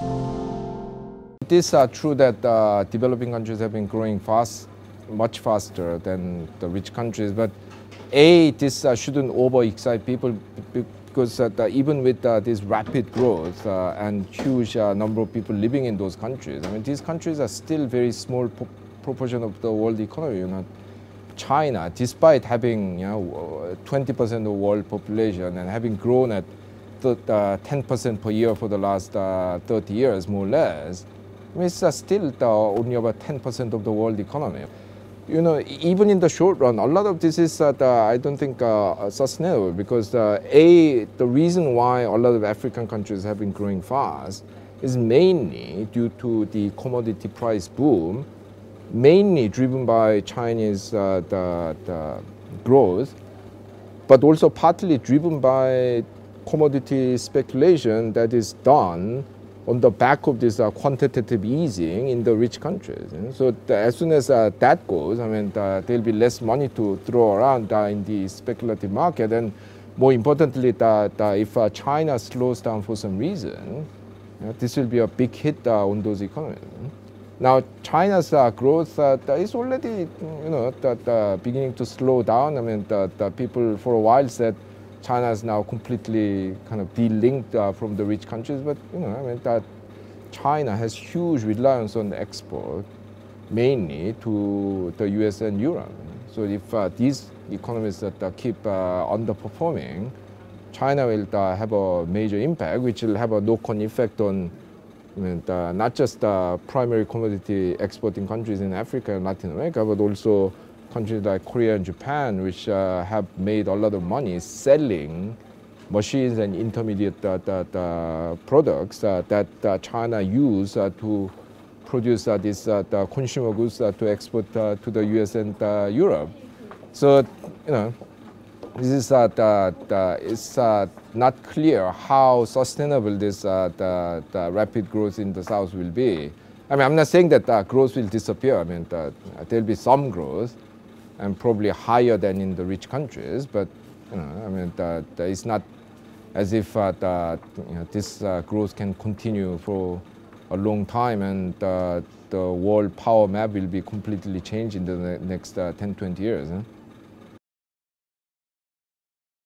It is true that developing countries have been growing fast, much faster than the rich countries. But this shouldn't overexcite people because even with this rapid growth and huge number of people living in those countries, I mean, these countries are still very small proportion of the world economy. You know, China, despite having 20% of the world population and having grown at 10% per year for the last 30 years, more or less, I mean, it's still only about 10% of the world economy. You know, even in the short run, a lot of this is I don't think sustainable because the reason why a lot of African countries have been growing fast is mainly due to the commodity price boom, mainly driven by Chinese the growth, but also partly driven by commodity speculation that is done on the back of this quantitative easing in the rich countries. So as soon as that goes, I mean, there'll be less money to throw around in the speculative market. And more importantly, if China slows down for some reason, this will be a big hit on those economies. Now, China's growth is already, beginning to slow down. I mean, the people for a while said China is now completely kind of de-linked from the rich countries, but I mean that China has huge reliance on export, mainly to the US and Europe. So if these economies that keep underperforming, China will have a major impact, which will have a knock-on effect on not just primary commodity exporting countries in Africa and Latin America, but also countries like Korea and Japan, which have made a lot of money selling machines and intermediate products that China use to produce these consumer goods to export to the US and Europe. So, this is it's not clear how sustainable this the rapid growth in the South will be. I mean, I'm not saying that growth will disappear. I mean, there'll be some growth, and probably higher than in the rich countries. But I mean, it's not as if this growth can continue for a long time, and the world power map will be completely changed in the next 10, 20 years.